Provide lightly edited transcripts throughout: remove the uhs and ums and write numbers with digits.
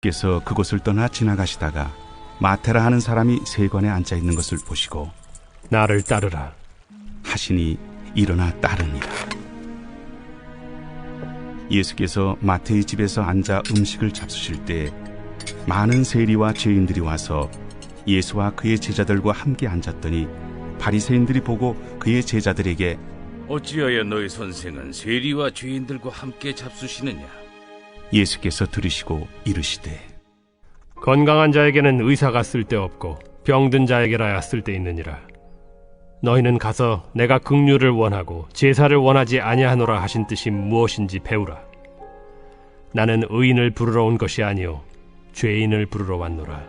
께서 그곳을 떠나 지나가시다가 마테라 하는 사람이 세관에 앉아 있는 것을 보시고 나를 따르라 하시니 일어나 따르니라. 예수께서 마태의 집에서 앉아 음식을 잡수실 때 많은 세리와 죄인들이 와서 예수와 그의 제자들과 함께 앉았더니 바리새인들이 보고 그의 제자들에게 어찌하여 너희 선생은 세리와 죄인들과 함께 잡수시느냐? 예수께서 들으시고 이르시되 건강한 자에게는 의사가 쓸데없고 병든 자에게라야 쓸데있느니라. 너희는 가서 내가 긍휼을 원하고 제사를 원하지 아니하노라 하신 뜻이 무엇인지 배우라. 나는 의인을 부르러 온 것이 아니요 죄인을 부르러 왔노라.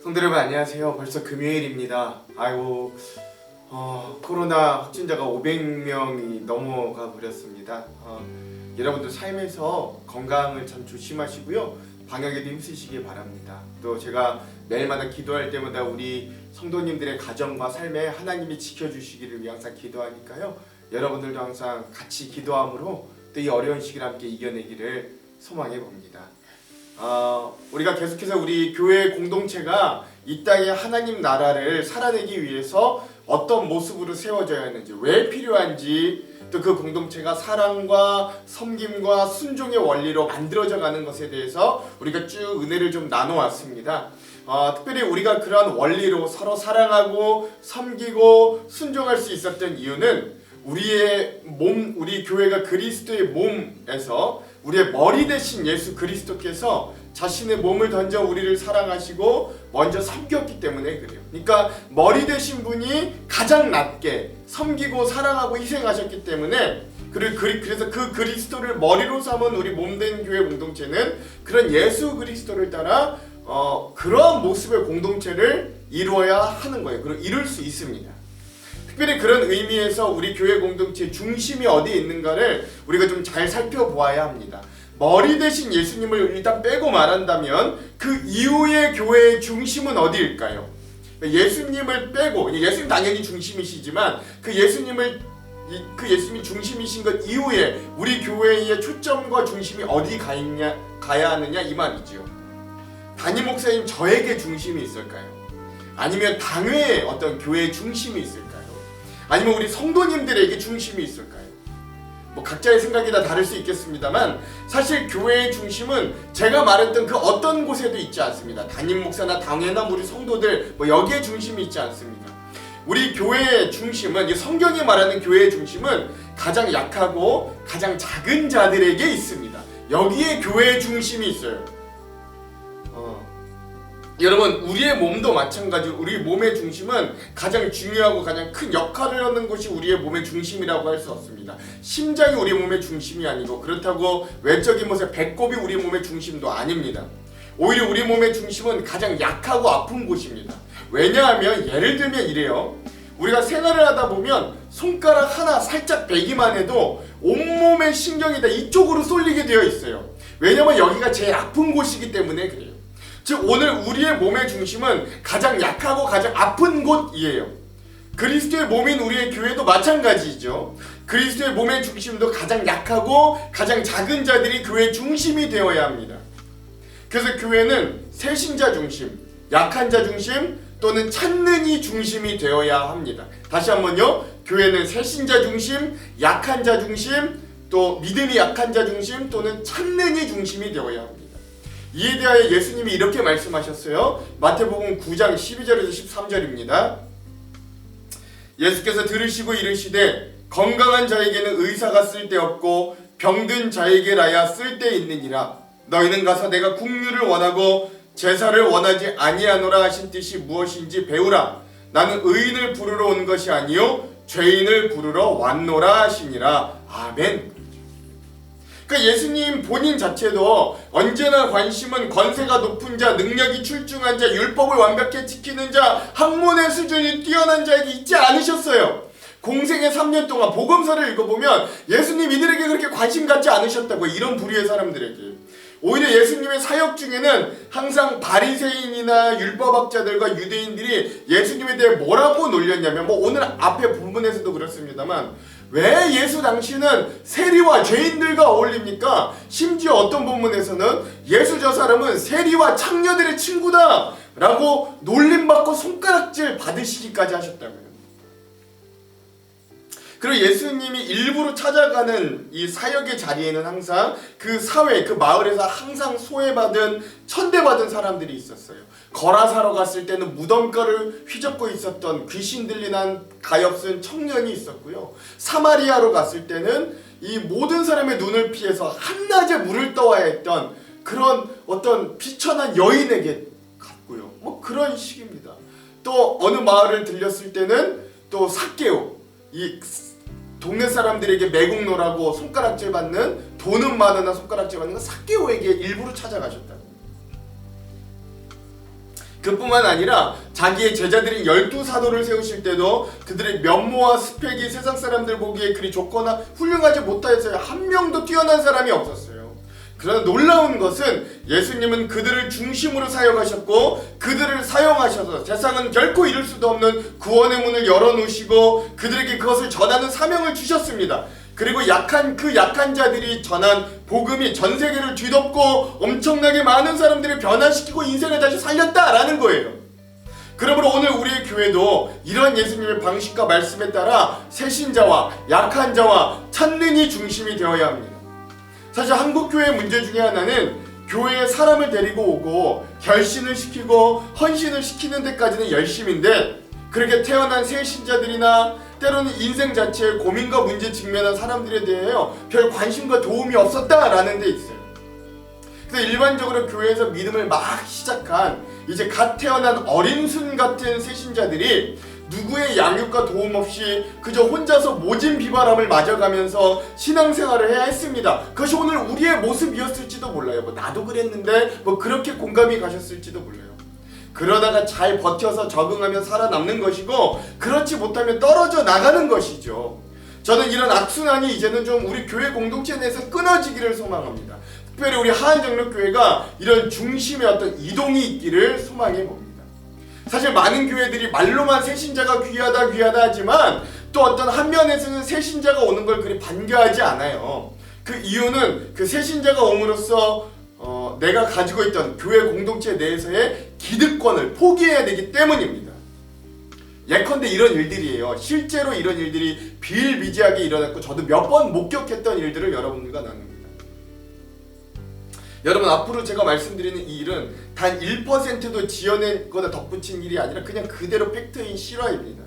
성도 여러분 안녕하세요. 벌써 금요일입니다. 아이고 코로나 확진자가 500명이 넘어가 버렸습니다. 여러분들 삶에서 건강을 참 조심하시고요. 방역에도 힘쓰시기 바랍니다. 또 제가 매일마다 기도할 때마다 우리 성도님들의 가정과 삶에 하나님이 지켜주시기를 위해 항상 기도하니까요. 여러분들도 항상 같이 기도함으로 또 이 어려운 시기를 함께 이겨내기를 소망해 봅니다. 우리가 계속해서 우리 교회 공동체가 이 땅에 하나님 나라를 살아내기 위해서 어떤 모습으로 세워져야 하는지, 왜 필요한지, 또 그 공동체가 사랑과 섬김과 순종의 원리로 만들어져 가는 것에 대해서 우리가 쭉 은혜를 좀 나눠왔습니다. 특별히 우리가 그러한 원리로 서로 사랑하고 섬기고 순종할 수 있었던 이유는 우리의 몸, 우리 교회가 그리스도의 몸에서 우리의 머리 대신 예수 그리스도께서 자신의 몸을 던져 우리를 사랑하시고 먼저 섬겼기 때문에 그래요. 그러니까 머리 되신 분이 가장 낮게 섬기고 사랑하고 희생하셨기 때문에 그래서 그 그리스도를 머리로 삼은 우리 몸된 교회 공동체는 그런 예수 그리스도를 따라 그러한 모습의 공동체를 이루어야 하는 거예요. 그리고 이룰 수 있습니다. 특별히 그런 의미에서 우리 교회 공동체의 중심이 어디에 있는가를 우리가 좀 잘 살펴보아야 합니다. 머리 대신 예수님을 일단 빼고 말한다면 그 이후의 교회의 중심은 어디일까요? 예수님을 빼고, 예수님 당연히 중심이시지만 그 예수님이 중심이신 것 이후에 우리 교회의 초점과 중심이 어디 가야 하느냐 이 말이죠. 담임 목사님 저에게 중심이 있을까요? 아니면 당회에 어떤 교회의 중심이 있을까요? 아니면 우리 성도님들에게 중심이 있을까요? 각자의 생각이 다 다를 수 있겠습니다만 사실 교회의 중심은 제가 말했던 그 어떤 곳에도 있지 않습니다. 담임 목사나 당회나 우리 성도들 여기에 중심이 있지 않습니다. 우리 교회의 중심은, 성경이 말하는 교회의 중심은 가장 약하고 가장 작은 자들에게 있습니다. 여기에 교회의 중심이 있어요. 여러분, 우리의 몸도 마찬가지로 우리 몸의 중심은 가장 중요하고 가장 큰 역할을 하는 것이 우리의 몸의 중심이라고 할 수 없습니다. 심장이 우리 몸의 중심이 아니고 그렇다고 외적인 모습 배꼽이 우리 몸의 중심도 아닙니다. 오히려 우리 몸의 중심은 가장 약하고 아픈 곳입니다. 왜냐하면 예를 들면 이래요. 우리가 생활을 하다 보면 손가락 하나 살짝 베기만 해도 온몸의 신경이 다 이쪽으로 쏠리게 되어 있어요. 왜냐하면 여기가 제일 아픈 곳이기 때문에 그래요. 즉 오늘 우리의 몸의 중심은 가장 약하고 가장 아픈 곳이에요. 그리스도의 몸인 우리의 교회도 마찬가지죠. 그리스도의 몸의 중심도 가장 약하고 가장 작은 자들이 교회의 중심이 되어야 합니다. 그래서 교회는 새신자 중심, 약한 자 중심 또는 찾는 이 중심이 되어야 합니다. 다시 한번요. 교회는 새신자 중심, 약한 자 중심, 또 믿음이 약한 자 중심 또는 찾는 이 중심이 되어야 합니다. 이에 대하여 예수님이 이렇게 말씀하셨어요. 마태복음 9장 12절에서 13절입니다. 예수께서 들으시고 이르시되 건강한 자에게는 의사가 쓸데없고 병든 자에게라야 쓸데있느니라. 너희는 가서 내가 긍휼을 원하고 제사를 원하지 아니하노라 하신 뜻이 무엇인지 배우라. 나는 의인을 부르러 온 것이 아니요 죄인을 부르러 왔노라 하시니라. 아멘. 그러니까 예수님 본인 자체도 언제나 관심은 권세가 높은 자, 능력이 출중한 자, 율법을 완벽히 지키는 자, 학문의 수준이 뛰어난 자에게 있지 않으셨어요. 공생의 3년 동안 복음서를 읽어보면 예수님 이들에게 그렇게 관심 갖지 않으셨다고, 이런 부류의 사람들에게. 오히려 예수님의 사역 중에는 항상 바리새인이나 율법학자들과 유대인들이 예수님에 대해 뭐라고 놀렸냐면, 오늘 앞에 본문에서도 그렇습니다만 왜 예수 당시는 세리와 죄인들과 어울립니까? 심지어 어떤 본문에서는 예수 저 사람은 세리와 창녀들의 친구다 라고 놀림받고 손가락질 받으시기까지 하셨다고요. 그리고 예수님이 일부러 찾아가는 이 사역의 자리에는 항상 그 사회, 그 마을에서 항상 소외받은, 천대받은 사람들이 있었어요. 거라 사러 갔을 때는 무덤가를 휘젓고 있었던 귀신 들린한 가엾은 청년이 있었고요. 사마리아로 갔을 때는 이 모든 사람의 눈을 피해서 한낮에 물을 떠와야 했던 그런 어떤 비천한 여인에게 갔고요. 뭐 그런 식입니다. 또 어느 마을을 들렸을 때는 또 삭개오, 이 동네 사람들에게 매국노라고 손가락질 받는, 돈은 많으나 손가락질 받는 삭개오에게 일부러 찾아가셨다. 그뿐만 아니라 자기의 제자들인 12사도를 세우실 때도 그들의 면모와 스펙이 세상 사람들 보기에 그리 좋거나 훌륭하지 못하였어요. 한 명도 뛰어난 사람이 없었어요. 그러나 놀라운 것은 예수님은 그들을 중심으로 사역하셨고 그들을 사용하셔서 세상은 결코 이룰 수도 없는 구원의 문을 열어놓으시고 그들에게 그것을 전하는 사명을 주셨습니다. 그리고 약한 자들이 전한 복음이 전 세계를 뒤덮고 엄청나게 많은 사람들을 변화시키고 인생을 다시 살렸다라는 거예요. 그러므로 오늘 우리의 교회도 이런 예수님의 방식과 말씀에 따라 새신자와 약한 자와 찾는 이 중심이 되어야 합니다. 사실 한국 교회의 문제 중에 하나는 교회에 사람을 데리고 오고 결신을 시키고 헌신을 시키는 데까지는 열심인데 그렇게 태어난 새 신자들이나 때로는 인생 자체의 고민과 문제 직면한 사람들에 대하여 별 관심과 도움이 없었다라는 데 있어요. 그래서 일반적으로 교회에서 믿음을 막 시작한 이제 갓 태어난 어린 순 같은 새 신자들이 누구의 양육과 도움 없이 그저 혼자서 모진 비바람을 맞아가면서 신앙생활을 해야 했습니다. 그것이 오늘 우리의 모습이었을지도 몰라요. 뭐 나도 그랬는데 뭐 그렇게 공감이 가셨을지도 몰라요. 그러다가 잘 버텨서 적응하며 살아남는 것이고 그렇지 못하면 떨어져 나가는 것이죠. 저는 이런 악순환이 이제는 좀 우리 교회 공동체 내에서 끊어지기를 소망합니다. 특별히 우리 하안정력교회가 이런 중심의 어떤 이동이 있기를 소망해 봅니다. 사실 많은 교회들이 말로만 새신자가 귀하다 하지만 또 어떤 한 면에서는 새신자가 오는 걸 그리 반겨하지 않아요. 그 이유는 그 새신자가 옴으로써 내가 가지고 있던 교회 공동체 내에서의 기득권을 포기해야 되기 때문입니다. 예컨대 이런 일들이에요. 실제로 이런 일들이 비일비재하게 일어났고 저도 몇 번 목격했던 일들을 여러분들과 나눕니다. 여러분 앞으로 제가 말씀드리는 이 일은 단 1%도 지어내거나 덧붙인 일이 아니라 그냥 그대로 팩트인 실화입니다.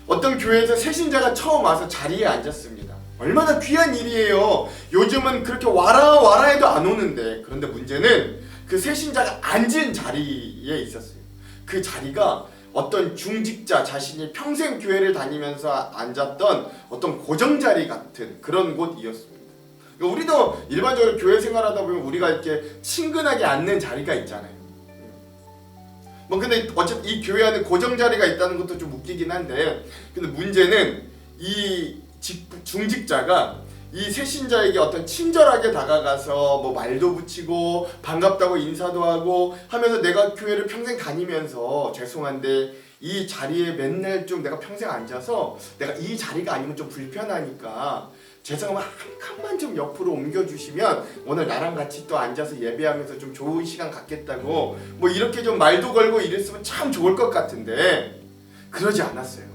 어떤 교회에서 새신자가 처음 와서 자리에 앉았습니다. 얼마나 귀한 일이에요. 요즘은 그렇게 와라 해도 안 오는데 그런데 문제는 그 새신자가 앉은 자리에 있었어요. 그 자리가 어떤 중직자 자신이 평생 교회를 다니면서 앉았던 어떤 고정자리 같은 그런 곳이었습니다. 우리도 일반적으로 교회 생활하다 보면 우리가 이렇게 친근하게 앉는 자리가 있잖아요. 뭐 근데 어차피 이 교회 안에 고정 자리가 있다는 것도 좀 웃기긴 한데 근데 문제는 이 중직자가 이 새신자에게 어떤 친절하게 다가가서 뭐 말도 붙이고 반갑다고 인사도 하고 하면서 내가 교회를 평생 다니면서 죄송한데 이 자리에 맨날 좀 내가 평생 앉아서 내가 이 자리가 아니면 좀 불편하니까 죄송하면 한 칸만 좀 옆으로 옮겨주시면 오늘 나랑 같이 또 앉아서 예배하면서 좀 좋은 시간 갖겠다고 뭐 이렇게 좀 말도 걸고 이랬으면 참 좋을 것 같은데 그러지 않았어요.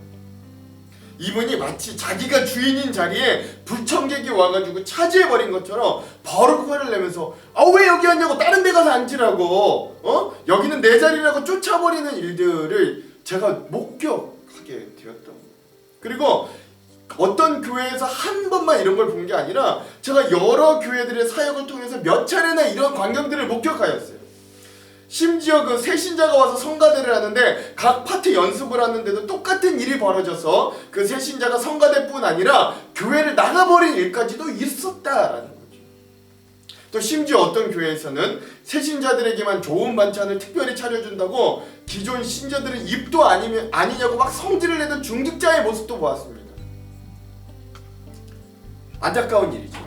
이분이 마치 자기가 주인인 자리에 불청객이 와가지고 차지해버린 것처럼 바로 화를 내면서 왜 여기 앉냐고 다른 데 가서 앉으라고 여기는 내 자리라고 쫓아버리는 일들을 제가 목격하게 되었던. 그리고 어떤 교회에서 한 번만 이런 걸 본 게 아니라 제가 여러 교회들의 사역을 통해서 몇 차례나 이런 광경들을 목격하였어요. 심지어 그 새신자가 와서 성가대를 하는데 각 파트 연습을 하는데도 똑같은 일이 벌어져서 그 새신자가 성가대뿐 아니라 교회를 나가버린 일까지도 있었다라는 거죠. 또 심지어 어떤 교회에서는 새신자들에게만 좋은 반찬을 특별히 차려준다고 기존 신자들은 입도 아니냐고 막 성질을 내던 중직자의 모습도 보았습니다. 안타까운 일이죠.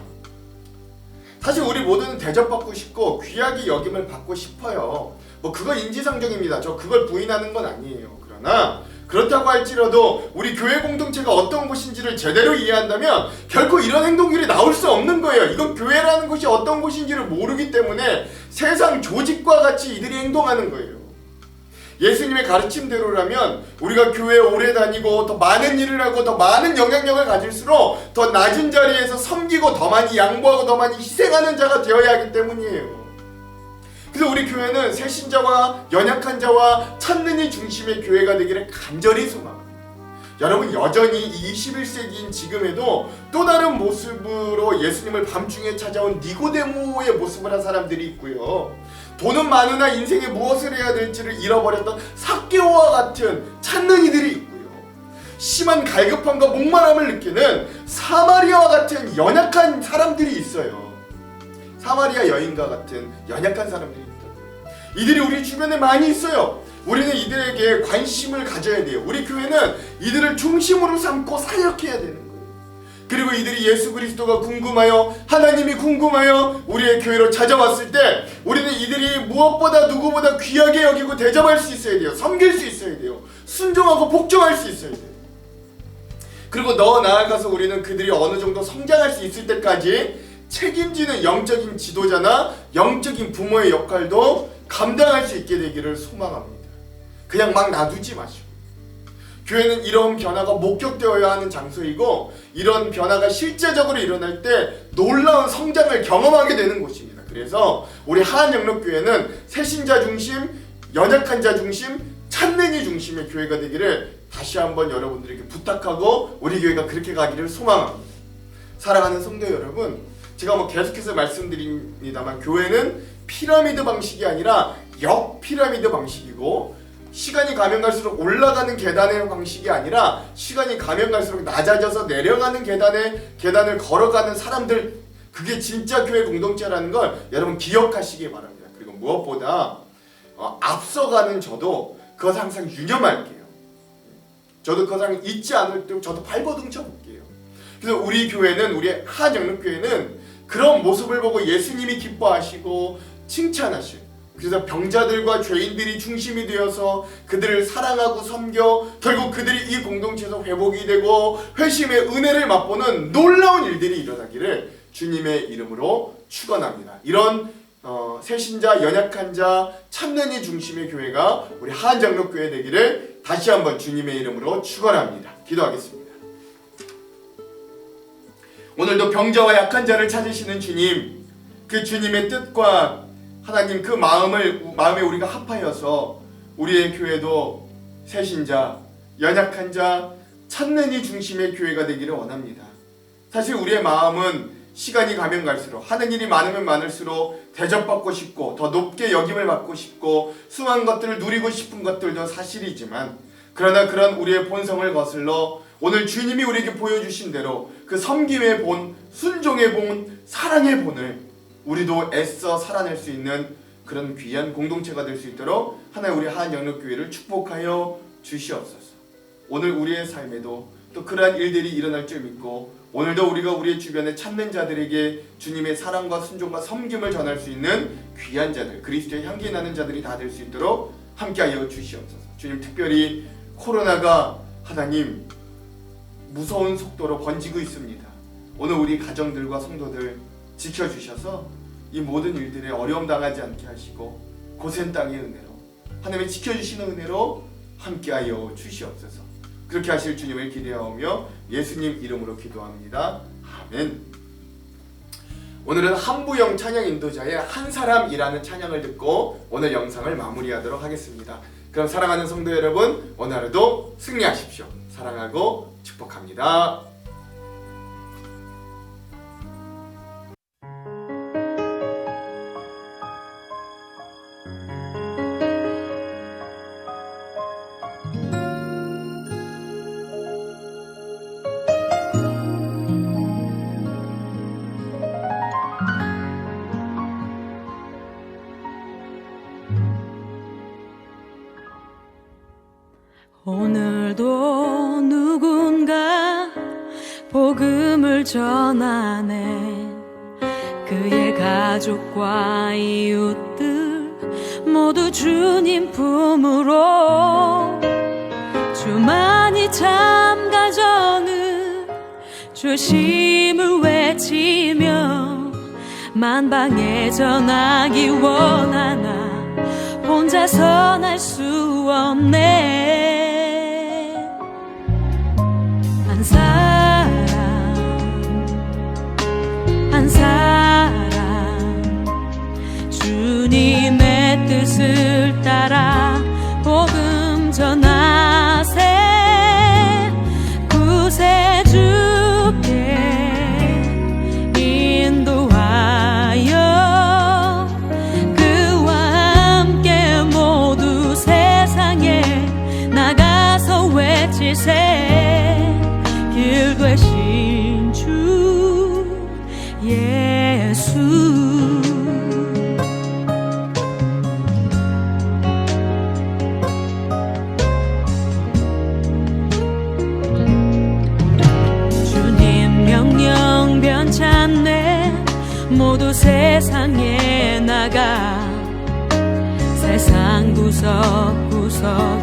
사실 우리 모두는 대접받고 싶고 귀하게 여김을 받고 싶어요. 뭐 그거 인지상정입니다. 저 그걸 부인하는 건 아니에요. 그러나 그렇다고 할지라도 우리 교회 공동체가 어떤 곳인지를 제대로 이해한다면 결코 이런 행동들이 나올 수 없는 거예요. 이건 교회라는 곳이 어떤 곳인지를 모르기 때문에 세상 조직과 같이 이들이 행동하는 거예요. 예수님의 가르침대로라면 우리가 교회에 오래 다니고 더 많은 일을 하고 더 많은 영향력을 가질수록 더 낮은 자리에서 섬기고 더 많이 양보하고 더 많이 희생하는 자가 되어야 하기 때문이에요. 그래서 우리 교회는 새신자와 연약한 자와 찾는 이 중심의 교회가 되기를 간절히 소망합니다. 여러분, 여전히 21세기인 지금에도 또 다른 모습으로 예수님을 밤중에 찾아온 니고데모의 모습을 한 사람들이 있고요. 돈은 많으나 인생에 무엇을 해야 될지를 잃어버렸던 삭개오와 같은 찾는 이들이 있고요. 심한 갈급함과 목마름을 느끼는 사마리아와 같은 연약한 사람들이 있어요. 사마리아 여인과 같은 연약한 사람들이 있다고요. 이들이 우리 주변에 많이 있어요. 우리는 이들에게 관심을 가져야 돼요. 우리 교회는 이들을 중심으로 삼고 사역해야 되는 거예요. 그리고 이들이 예수 그리스도가 궁금하여, 하나님이 궁금하여 우리의 교회로 찾아왔을 때 우리는 이들이 무엇보다 누구보다 귀하게 여기고 대접할 수 있어야 돼요. 섬길 수 있어야 돼요. 순종하고 복종할 수 있어야 돼요. 그리고 더 나아가서 우리는 그들이 어느 정도 성장할 수 있을 때까지 책임지는 영적인 지도자나 영적인 부모의 역할도 감당할 수 있게 되기를 소망합니다. 그냥 막 놔두지 마시고. 교회는 이런 변화가 목격되어야 하는 장소이고, 이런 변화가 실제적으로 일어날 때 놀라운 성장을 경험하게 되는 곳입니다. 그래서 우리 하안영록교회는 새신자 중심, 연약한 자 중심, 찾는 이 중심의 교회가 되기를 다시 한번 여러분들에게 부탁하고 우리 교회가 그렇게 가기를 소망합니다. 사랑하는 성도 여러분, 제가 계속해서 말씀드립니다만 교회는 피라미드 방식이 아니라 역피라미드 방식이고, 시간이 가면 갈수록 올라가는 계단의 방식이 아니라 시간이 가면 갈수록 낮아져서 내려가는 계단을 걸어가는 사람들, 그게 진짜 교회 공동체라는 걸 여러분 기억하시기 바랍니다. 그리고 무엇보다 앞서가는 저도 그것 항상 유념할게요. 저도 그것 항상 잊지 않을 때 저도 발버둥 쳐볼게요. 그래서 우리 교회는, 우리 하안영록교회는 그런 모습을 보고 예수님이 기뻐하시고 칭찬하시고, 그래서 병자들과 죄인들이 중심이 되어서 그들을 사랑하고 섬겨 결국 그들이 이 공동체에서 회복이 되고 회심의 은혜를 맛보는 놀라운 일들이 일어나기를 주님의 이름으로 축원합니다. 이런 새신자, 연약한 자, 찾는 이 중심의 교회가 우리 하안장로교회 되기를 다시 한번 주님의 이름으로 축원합니다. 기도하겠습니다. 오늘도 병자와 약한 자를 찾으시는 주님, 그 주님의 뜻과 하나님 그 마음에 우리가 합하여서 우리의 교회도 새신자, 연약한 자, 찾는 이 중심의 교회가 되기를 원합니다. 사실 우리의 마음은 시간이 가면 갈수록, 하는 일이 많으면 많을수록 대접받고 싶고 더 높게 여김을 받고 싶고 수많은 것들을 누리고 싶은 것들도 사실이지만, 그러나 그런 우리의 본성을 거슬러 오늘 주님이 우리에게 보여주신 대로 그 섬김의 본, 순종의 본, 사랑의 본을 우리도 애써 살아낼 수 있는 그런 귀한 공동체가 될 수 있도록 하나님 우리 하안영록교회를 축복하여 주시옵소서. 오늘 우리의 삶에도 또 그러한 일들이 일어날 줄 믿고, 오늘도 우리가 우리의 주변에 찾는 자들에게 주님의 사랑과 순종과 섬김을 전할 수 있는 귀한 자들, 그리스도의 향기 나는 자들이 다 될 수 있도록 함께하여 주시옵소서. 주님, 특별히 코로나가 하나님 무서운 속도로 번지고 있습니다. 오늘 우리 가정들과 성도들 지켜주셔서 이 모든 일들에 어려움 당하지 않게 하시고 고센 땅의 은혜로, 하나님의 지켜주시는 은혜로 함께하여 주시옵소서. 그렇게 하실 주님을 기대하오며 예수님 이름으로 기도합니다. 아멘. 오늘은 한부영 찬양 인도자의 한 사람이라는 찬양을 듣고 오늘 영상을 마무리하도록 하겠습니다. 그럼 사랑하는 성도 여러분, 오늘 하루도 승리하십시오. 사랑하고 축복합니다. 오늘도 누군가 복음을 전하네. 그의 가족과 이웃들 모두 주님 품으로 주만이 참 가정을 주심을 외치며 만방에 전하기 원하나 혼자선 할 수 없네. 한 사람 주님의 뜻을 따라 복음 전하세. 구세주께 인도하여 그와 함께 모두 세상에 나가서 외치세. 길 되신 주 예수. 변찮네. 모두 세상에 나가 세상 구석구석에